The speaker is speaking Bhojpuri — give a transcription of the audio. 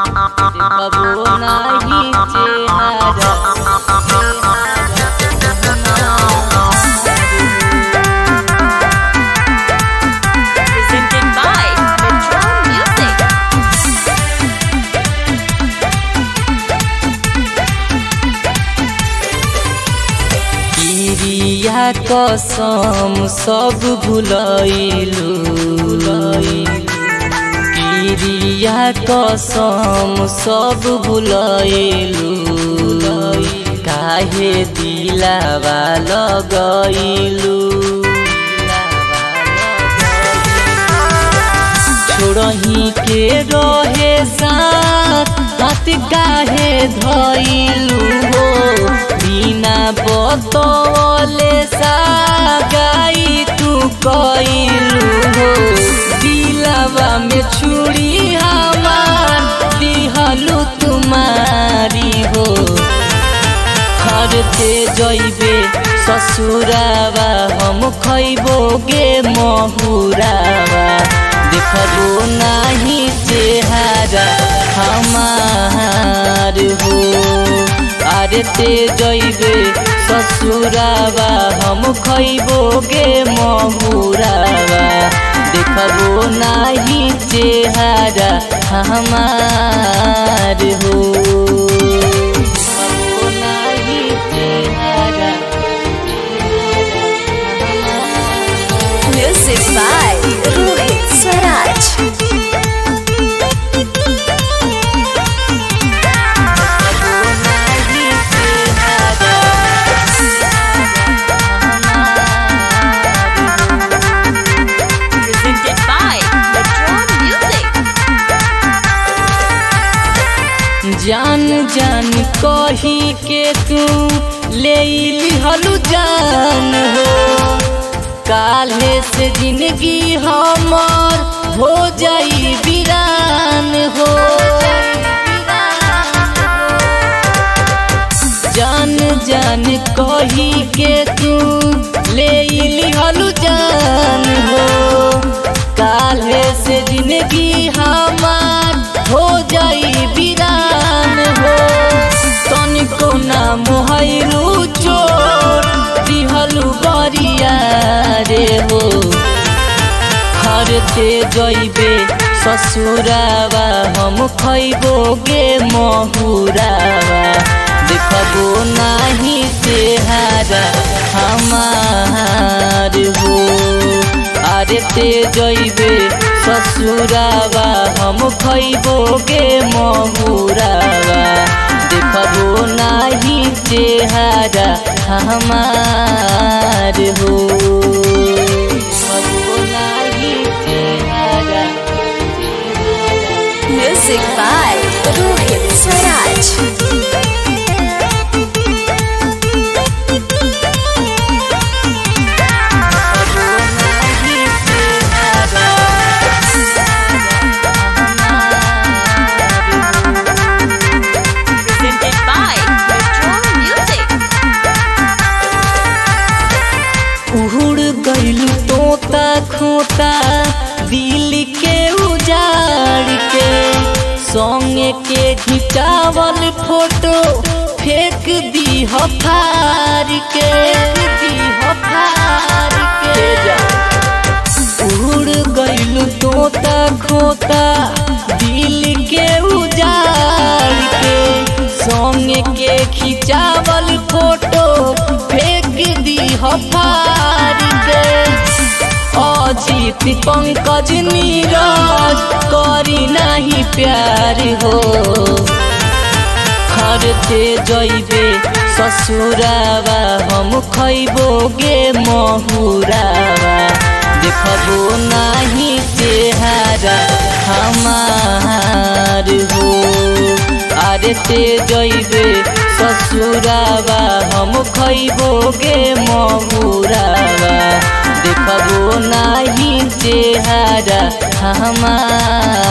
देखबो नाही चेहरा कसम सब भुलैलू किरिया कसम सब भुलैलू काहे दिलावा लगैलू छोड़ही के रहे साथ हाथ काहे धैलू हो बिना बतौले सागाई तू कइलू हो दिलवा में छुरी हमार दिहलू तुम्हारी हो खरते जइबे ससुरावा हम खइबो गे महुरावा देखबो नाही चेहरा हमार हो अरे ते जइबे ससुरावा हम खइबो गे महुरावा देखबो नाही चेहरा हमार हो देखबो नाही चेहरा म्यूजिक बाय रोहित स्वराज। जान जान कही के तू ले लिहलु जान हो काल्हे से जिंदगी हमार हो जाई वीरान हो जान जान कही के तू ले लिहलु जान हो काल्हे से जिंदगी हमार हो जाई वीरान हो तनिको ना मोहलू चोर दिहलु बरिया रे हो खरते जइबे ससुरावा हम खइबो गे महुरावा देखबो नाही चेहरा हमार हो अरे ते जइबे ससुरावा हम खइबो गे महुरावा देखबो नाही चेहरा हमार हो देखबो नाही चेहरा म्यूजिक बाय रोहित स्वराज। गइलू तोता खोता दिल के उजाड़ के संगे के घिचावल फोटो फेंक दी फाड़ के उड़ गइलू तोता खोता दिल के उजाड़ के संगे के खिंचावल फोटो फेंक दी फाड़ के अजीत पंकज नीरज करी नहीं प्यार हो खरते जइबे ससुरावा हम खइबो गे महुरावा देखबो नाही चेहरा हमार हो अरे ते जइबे ससुरावा हम खइबो गे महुरावा देखबो नाही चेहरा हमार।